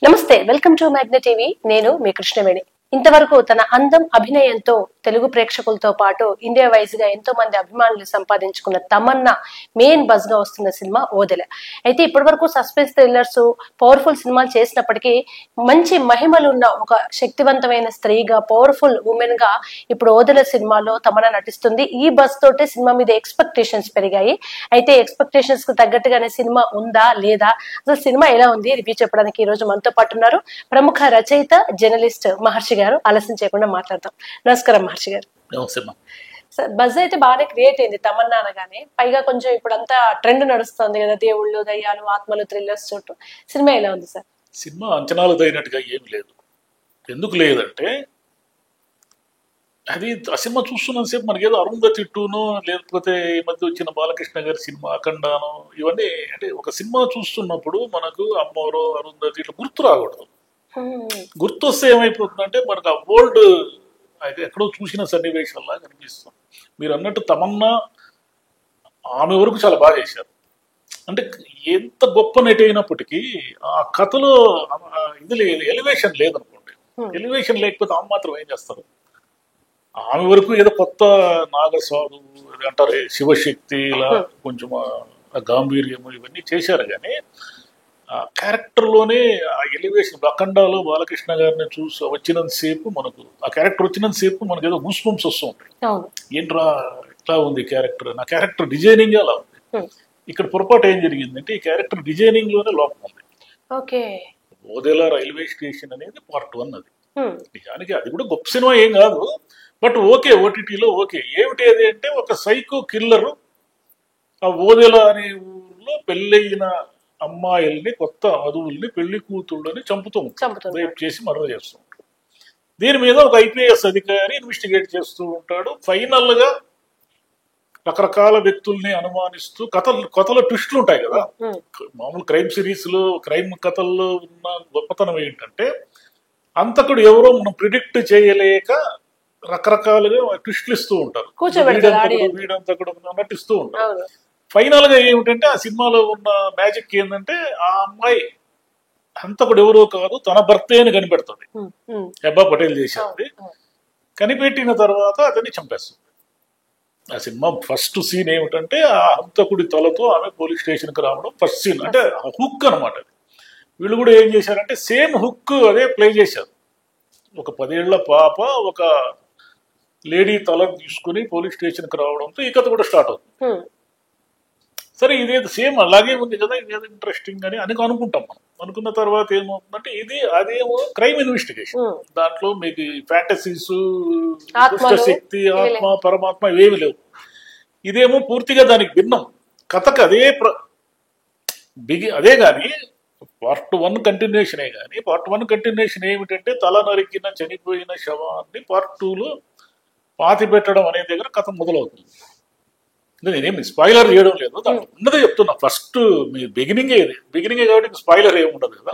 నమస్తే, welcome to మ్యాగ్నె TV. నేను మీ కృష్ణవేణి. ఇంతవరకు తన అందం, అభినయంతో తెలుగు ప్రేక్షకులతో పాటు ఇండియా వైజ్ గా ఎంతో మంది అభిమానులు సంపాదించుకున్న తమన్నా మెయిన్ బజ్ గా వస్తున్న సినిమా ఓదెల. అయితే ఇప్పటి వరకు సస్పెన్స్ థ్రిల్లర్స్, పవర్ఫుల్ సినిమాలు చేసినప్పటికీ మంచి మహిమలు ఉన్న ఒక శక్తివంతమైన స్త్రీగా, పవర్ఫుల్ ఉమెన్ గా ఇప్పుడు ఓదెల సినిమాలో తమన్నా నటిస్తుంది. ఈ బజ్ తోటే సినిమా మీద ఎక్స్పెక్టేషన్స్ పెరిగాయి. అయితే ఎక్స్పెక్టేషన్స్ కు తగ్గట్టుగానే సినిమా ఉందా లేదా, అసలు సినిమా ఎలా ఉంది, రివ్యూ చెప్పడానికి ఈ రోజు మనతో పాటు ఉన్నారు ప్రముఖ రచయిత, జర్నలిస్ట్ మహర్షి గారు. ఆలస్యం చేయకుండా మాట్లాడతాం. నమస్కారం మహర్షి గారు. బజ్ అయితే బాగానే క్రియేట్ అయింది తమన్నా అనగానే. పైగా కొంచెం ఇప్పుడు అంతా ట్రెండ్ నడుస్తుంది కదా, దేవుళ్ళు, దయ్యాలు, ఆత్మలు, థ్రిల్లర్స్ చుట్టూ. సినిమా ఎలా ఉంది సార్? సినిమా అంచనాలు తగినట్టుగా ఏమి లేదు. ఎందుకు లేదంటే అది ఆ సినిమా చూస్తున్నంతసేపు మనకేదో అరుంధతి టూనో, లేకపోతే ఈ మధ్య వచ్చిన బాలకృష్ణ గారి సినిమా అఖండానో, ఇవన్నీ అంటే ఒక సినిమా చూస్తున్నప్పుడు మనకు అమ్మోరో, అరుంధతి ఇట్లా గుర్తు రాకూడదు. గుర్తు వస్తే ఏమైపోతుందంటే మనకు ఆ ఓల్డ్ ఎక్కడో చూసిన సన్నివేశాల్లా కనిపిస్తుంది. మీరు అన్నట్టు తమన్నా ఆమె వరకు చాలా బాగా చేశారు. అంటే ఎంత గొప్ప నటి అయినప్పటికీ ఆ కథలో ఇది లేదు, ఎలివేషన్ లేదనుకోండి. ఎలివేషన్ లేకపోతే ఆమె మాత్రం ఏం చేస్తారు? ఆమె వరకు ఏదో కొత్త నాగస్వాదు అంటారు, శివశక్తి, ఇలా కొంచెం గాంభీర్యము ఇవన్నీ చేశారు. కానీ ఆ క్యారెక్టర్లోనే ఆ ఎలివేషన్, అఖండాలో బాలకృష్ణ గారిని చూసి వచ్చినంతసేపు మనకు ఆ క్యారెక్టర్ వచ్చినంతసేపు మనకు ఏదో గూస్ బంప్స్ వస్తూ ఉంటాయి. ఏంట్రా ఇట్లా ఉంది క్యారెక్టర్, నా క్యారెక్టర్ డిజైనింగ్ అలా ఉంది. ఇక్కడ పొరపాటు ఏం జరిగిందంటే ఈ క్యారెక్టర్ డిజైనింగ్ లోనే లోపం ఉంది. ఓదెల రైల్వే స్టేషన్ అనేది పార్ట్ 1. అది నిజానికి అది కూడా గొప్ప సినిమా ఏం కాదు, బట్ ఓకే, ఓటీటీలో ఓకే. ఏమిటి అది అంటే ఒక సైకో కిల్లర్ ఆ ఓదెల అనే ఊర్లో పెళ్ళయిన అమ్మాయిల్ని, కొత్త వధువుల్ని, పెళ్లి కూతుళ్ళని చంపుతూ ఉంటాడు, రేప్ చేసి మర్డర్ చేస్తూ ఉంటాడు. దీని మీద ఒక ఐపీఎస్ అధికారి ఇన్వెస్టిగేట్ చేస్తూ ఉంటాడు. ఫైనల్ గా రకరకాల వ్యక్తుల్ని అనుమానిస్తూ కథల ట్విస్టులు ఉంటాయి కదా. మామూలు క్రైమ్ సిరీస్ లో, క్రైమ్ కథల్లో ఉన్న గొప్పతనం ఏంటంటే అంతకుడు ఎవరో మనం ప్రిడిక్ట్ చేయలేక రకరకాలుగా ట్విస్టులు ఇస్తూ ఉంటారు, వీడంతకుడు నటిస్తూ ఉంటారు. ఫైనల్ గా ఏమిటంటే ఆ సినిమాలో ఉన్న మ్యాజిక్ ఏంటంటే ఆ అమ్మాయి హంతకుడు ఎవరో కాదు, తన భర్తే అని కనిపెడుతుంది. హెబ్బా పటేల్ చేసేది. కనిపెట్టిన తర్వాత అతన్ని చంపేస్తుంది. ఆ సినిమా ఫస్ట్ సీన్ ఏమిటంటే ఆ హంతకుడి తలతో ఆమె పోలీస్ స్టేషన్ కి రావడం ఫస్ట్ సీన్. అంటే హుక్ అనమాట. వీళ్ళు కూడా ఏం చేశారంటే సేమ్ హుక్ అదే ప్లే చేశారు. ఒక 10 ఏళ్ల పాప ఒక లేడీ తల తీసుకుని పోలీస్ స్టేషన్ కి రావడంతో ఈ కథ కూడా స్టార్ట్ అవుతుంది. సరే, ఇదేదో సేమ్ అలాగే ఉంది కదా, ఇదేదో ఇంట్రెస్టింగ్ అని అనుకుంటాం మనం. అనుకున్న తర్వాత ఏమవుతుందంటే అదేమో క్రైమ్ ఇన్వెస్టిగేషన్. దాంట్లో మీకు ఫ్యాంటసీస్, శక్తి, ఆత్మ, పరమాత్మ ఇవేమి లేవు. ఇదేమో పూర్తిగా దానికి భిన్నం. కథకు అదే కానీ పార్ట్ 1 కంటిన్యూషనే. కానీ పార్ట్ 1 కంటిన్యూషన్ ఏమిటంటే తల నరికిన చనిపోయిన శవాన్ని పార్ట్ 2లో పాతి పెట్టడం అనే దగ్గర కథ మొదలవుతుంది. నేనేమి స్పాయిలర్ చేయడం లేదు, ఉన్నదే చెప్తున్నా. ఫస్ట్ మీ బిగినింగే కాబట్టి స్పాయిలర్ ఏమి ఉండదు కదా.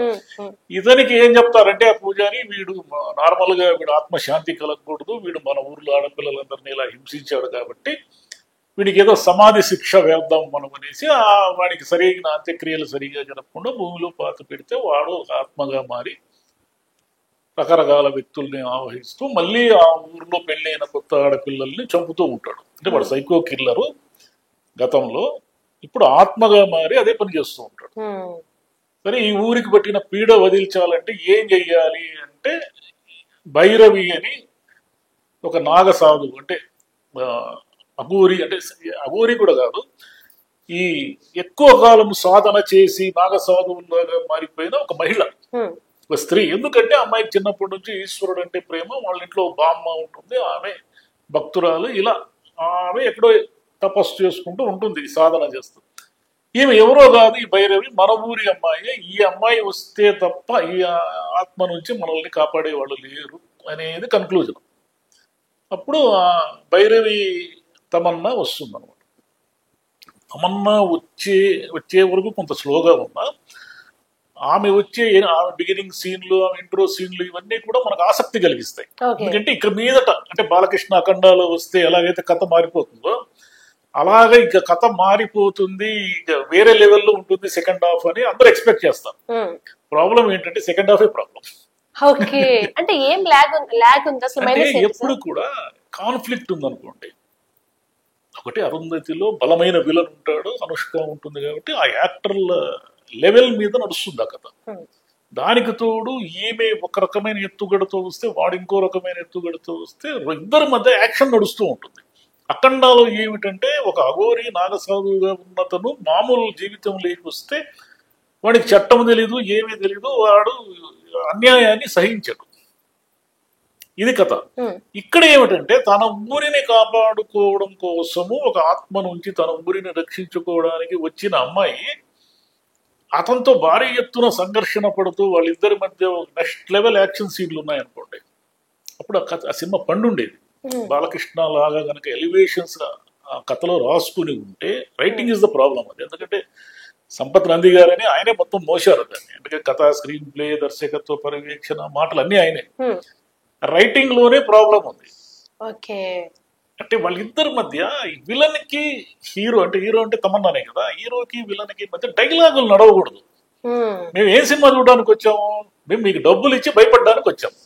ఇతనికి ఏం చెప్తారంటే ఆ పూజారి, వీడు నార్మల్ గా వీడు ఆత్మశాంతి కలగకూడదు, వీడు మన ఊర్లో ఆడపిల్లలందరినీ ఇలా హింసించాడు కాబట్టి వీడికి ఏదో సమాధి శిక్ష వేద్దాం మనం అనేసి వాడికి సరైన అంత్యక్రియలు సరిగా జరగకుండా భూమిలో పాత పెడితే వాడు ఆత్మగా మారి రకరకాల వ్యక్తుల్ని ఆవహిస్తూ మళ్ళీ ఆ ఊర్లో పెళ్ళైన కొత్త ఆడపిల్లల్ని చంపుతూ ఉంటాడు. అంటే వాడు సైకో కిల్లరు గతంలో, ఇప్పుడు ఆత్మగా మారి అదే పని చేస్తూ ఉంటాడు. సరే, ఈ ఊరికి పట్టిన పీడ వదిలించాలంటే ఏం చెయ్యాలి అంటే భైరవి అని ఒక నాగసాధు, అంటే అఘోరి, అంటే అఘోరి కూడా కాదు, ఈ ఎక్కువ కాలం సాధన చేసి నాగసాధువులాగా మారిపోయిన ఒక మహిళ, ఒక స్త్రీ. ఎందుకంటే అమ్మాయికి చిన్నప్పటి నుంచి ఈశ్వరుడు అంటే ప్రేమ, వాళ్ళ ఇంట్లో బామ్మ ఉంటుంది, ఆమె భక్తురాలు. ఇలా ఆమె ఎక్కడో తపస్సు చేసుకుంటూ ఉంటుంది, సాధన చేస్తూ. ఈమె ఎవరో కాదు, ఈ భైరవి మన ఊరి అమ్మాయి. ఈ అమ్మాయి వస్తే తప్ప ఈ ఆత్మ నుంచి మనల్ని కాపాడే వాళ్ళు లేరు అనేది కన్క్లూజన్. అప్పుడు ఆ భైరవి తమన్నా వస్తుంది అనమాట. తమన్నా వచ్చే వరకు కొంత స్లోగా ఉన్నా, ఆమె బిగినింగ్ సీన్లు, ఆమె ఇంట్రో సీన్లు ఇవన్నీ కూడా మనకు ఆసక్తి కలిగిస్తాయి. ఎందుకంటే ఇక్కడ మీదట అంటే బాలకృష్ణ అఖండాలో వస్తే ఎలాగైతే కథ మారిపోతుందో అలాగే ఇక కథ మారిపోతుంది, ఇక వేరే లెవెల్లో ఉంటుంది సెకండ్ హాఫ్ అని అందరూ ఎక్స్పెక్ట్ చేస్తారు. ప్రాబ్లం ఏంటంటే సెకండ్ హాఫే ప్రాబ్లం. ఓకే, అంటే ఏం లాగ్ ఉంది అసలు? అంటే మైనస్ ఎప్పుడు కూడా కాన్ఫ్లిక్ట్ ఉందనుకోండి, ఒకటి అరుంధతిలో బలమైన విలన్ ఉంటాడు, అనుష్క ఉంటుంది కాబట్టి ఆ యాక్టర్ల లెవెల్ మీద నడుస్తుంది ఆ కథ. దానికి తోడు ఈమె ఒక రకమైన ఎత్తుగడతో వస్తే వాడు ఇంకో రకమైన ఎత్తుగడతో వస్తే ఇద్దరి మధ్య యాక్షన్ నడుస్తూ ఉంటుంది. అఖండాలో ఏమిటంటే ఒక అఘోరి నాగసాధువుగా ఉన్నతను మామూలు జీవితంలోకి వస్తే వాడికి చట్టం తెలీదు, ఏమీ తెలీదు, వాడు అన్యాయాన్ని సహించడు. ఇది కథ. ఇక్కడ ఏమిటంటే తన ఊరిని కాపాడుకోవడం కోసము ఒక ఆత్మ నుంచి తన ఊరిని రక్షించుకోవడానికి వచ్చిన అమ్మాయి అతనితో భారీ ఎత్తున సంఘర్షణ పడుతూ వాళ్ళిద్దరి మధ్య నెక్స్ట్ లెవెల్ యాక్షన్ సీన్లు ఉన్నాయనుకోండి, అప్పుడు ఆ సినిమా పండుండేది. బాలకృష్ణ లాగా కనుక ఎలివేషన్స్ ఆ కథలో రాసుకుని ఉంటే, రైటింగ్ ఇస్ ద ప్రాబ్లం అది. ఎందుకంటే సంపత్ నంది గారని ఆయనే మొత్తం మోసారు దాన్ని. ఎందుకంటే కథ, స్క్రీన్ ప్లే, దర్శకత్వ, పర్యవేక్షణ, మాటలు అన్నీ ఆయనే. రైటింగ్ లోనే ప్రాబ్లం ఉంది. అంటే వాళ్ళిద్దరి మధ్య విలన్ కి హీరో అంటే తమన్నానే కదా, హీరోకి విలన్ కి మధ్య డైలాగులు నడవకూడదు. మేము ఏం సినిమా చూడడానికి వచ్చాము? మేము మీకు డబ్బులు ఇచ్చి భయపడడానికి వచ్చాము.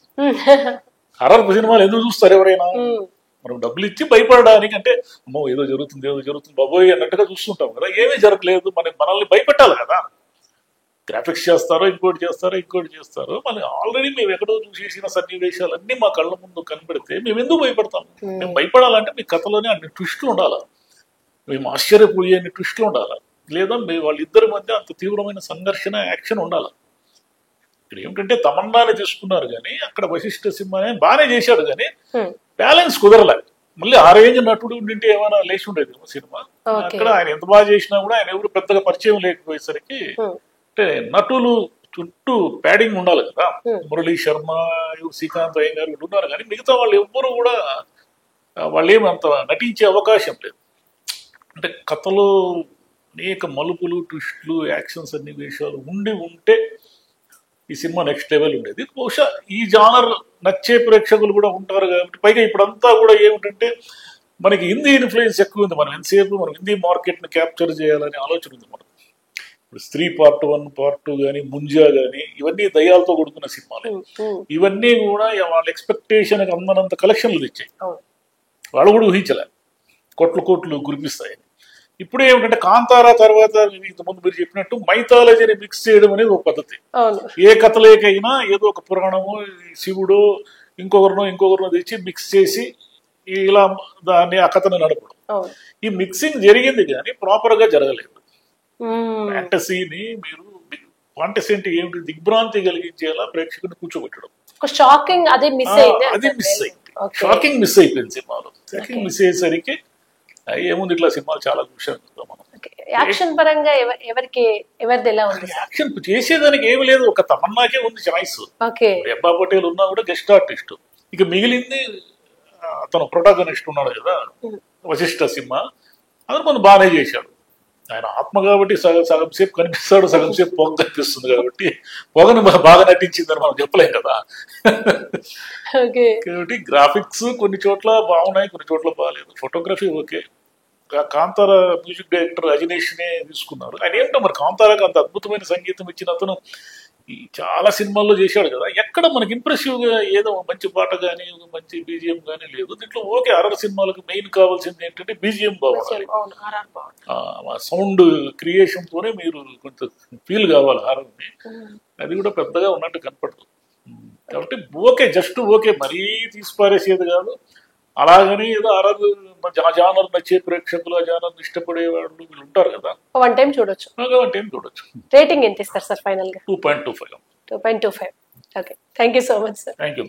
హర్రర్ సినిమాలు ఎందుకు చూస్తారు ఎవరైనా? మనం డబ్బులు ఇచ్చి భయపడడానికి. అంటే అమ్మో ఏదో జరుగుతుంది బాబోయ్ అన్నట్టుగా చూస్తుంటాం కదా. ఏమీ జరగలేదు, మనల్ని భయపెట్టాలి కదా. గ్రాఫిక్స్ చేస్తారో ఇంకోటి చేస్తారో మళ్ళీ ఆల్రెడీ మేము ఎక్కడో చూసేసిన సన్నివేశాలన్నీ మా కళ్ళ ముందు కనబడితే మేము ఎందుకు భయపడతాం? మేము భయపడాలంటే మీ కథలోనే అన్ని ట్విస్టులు ఉండాలా, మేము ఆశ్చర్యపోయేన్ని ట్విస్టులు ఉండాలా, లేదా వాళ్ళిద్దరి మధ్య అంత తీవ్రమైన సంఘర్షణ, యాక్షన్ ఉండాలి. ఇక్కడ ఏమిటంటే తమన్నాని తీసుకున్నారు కానీ అక్కడ వశిష్ఠ సింహ బాగానే చేశాడు కానీ బ్యాలెన్స్ కుదరలే. మళ్ళీ ఆ రేంజ్ నటుడు ఉండింటే ఏమైనా లేచి ఉండేది సినిమా. అక్కడ ఆయన ఎంత బాగా చేసినా కూడా ఆయన ఎవరు పెద్దగా పరిచయం లేకపోయేసరికి, అంటే నటులు చుట్టూ ప్యాడింగ్ ఉండాలి కదా. మురళీ శర్మ, శ్రీకాంత్ అయ్యంగారు ఉన్నారు కానీ మిగతా వాళ్ళు ఎవ్వరు కూడా వాళ్ళేమంత నటించే అవకాశం లేదు. అంటే కథలో అనేక మలుపులు, ట్విస్టులు, యాక్షన్ సన్నివేశాలు ఉంటే ఈ సినిమా నెక్స్ట్ లెవెల్ ఉండేది. బహుశా ఈ జానర్ నచ్చే ప్రేక్షకులు కూడా ఉంటారు కాబట్టి. పైగా ఇప్పుడంతా కూడా ఏమిటంటే మనకి హిందీ ఇన్ఫ్లుయెన్స్ ఎక్కువ ఉంది. మనం ఎంతసేపు మనం హిందీ మార్కెట్ ని క్యాప్చర్ చేయాలనే ఆలోచన ఉంది మనకు. ఇప్పుడు స్త్రీ పార్ట్ 1, పార్ట్ 2 కానీ, ముంజా కానీ, ఇవన్నీ దయ్యాలతో కొడుకున్న సినిమాలు. ఇవన్నీ కూడా వాళ్ళ ఎక్స్పెక్టేషన్ అందనంత కలెక్షన్లు తెచ్చాయి. వాళ్ళు కూడా ఊహించలే కోట్లు కురిపిస్తాయి. ఇప్పుడు ఏమిటంటే కాంతారా తర్వాత ఇంతకుముందు మీరు చెప్పినట్టు మైథాలజీని మిక్స్ చేయడం అనేది ఒక పద్ధతి. ఏ కథలేకైనా ఏదో ఒక పురాణము, శివుడు ఇంకొకరినో తెచ్చి మిక్స్ చేసి ఇలా దాన్ని ఆ కథను నడపడం. ఈ మిక్సింగ్ జరిగింది కానీ ప్రాపర్ గా జరగలేదు. ఫ్యాంటసీని మీరు ఫ్యాంటసీ అంటే ఏమిటి, దిగ్భ్రాంతి కలిగించేలా ప్రేక్షకుని కూర్చోబెట్టడం. షాకింగ్ అది మిస్ అయిపోయింది సినిమాలో. షాకింగ్ మిస్ అయ్యేసరికి ఏముంది, ఇట్లా సినిమాలు చాలా చూసాం మనం. యాక్షన్ పరంగా ఎవరిది ఎలా ఉంది? యాక్షన్ చేసేదానికి ఏమి లేదు, ఒక తమన్నాకే ఉంది చాయిస్. అబ్బా పటేల్ ఉన్నా కూడా గెస్ట్ ఆర్టిస్ట్. ఇక మిగిలింది అతను ప్రొటాగనిస్ట్ ఉన్నాడు కదా వశిష్ఠ సినిమా, అతను కొంచెం బాగానే చేశాడు. ఆయన ఆత్మ కాబట్టి సగం సేపు కనిపిస్తాడు, సగం సేపు పొగ కనిపిస్తుంది కాబట్టి పొగను బాగా నటించిందని మనం చెప్పలేం కదా. కాబట్టి గ్రాఫిక్స్ కొన్ని చోట్ల బాగున్నాయి, కొన్ని చోట్ల బాగాలేదు. Photography okay. Kantara music director Ajaneesh నే తీసుకున్నారు. ఆయన ఏంటో మరి కాంతారాకి అంత అద్భుతమైన సంగీతం ఇచ్చిన అతను చాలా సినిమాల్లో చేశాడు కదా. ఎక్కడ మనకి ఇంప్రెసివ్ గా ఏదో మంచి పాట కానీ, మంచి బీజిఎం కానీ లేదు దీంట్లో. ఓకే, హర్రర్ సినిమాలకు మెయిన్ కావాల్సింది ఏంటంటే బీజిఎం బాగుండాలి. సౌండ్ క్రియేషన్ తోనే మీరు కొంచెం ఫీల్ కావాలి హర్రర్ ని. అది కూడా పెద్దగా ఉన్నట్టు కనపడదు. కాబట్టి ఓకే, జస్ట్ ఓకే, మరీ తీసిపారేసేది కాదు. అలాగని ఏదో హర్రర్ జానర్ నచ్చే ప్రేక్షకులు, ఆ జానర్ ఇష్టపడే వాళ్ళు వీళ్ళు ఉంటారు కదా, వన్ టైం చూడొచ్చు. రేటింగ్ ఎంత ఇస్తారు సార్ ఫైనల్ గా? 2.25. Okay, thank you so much sir. Thank you.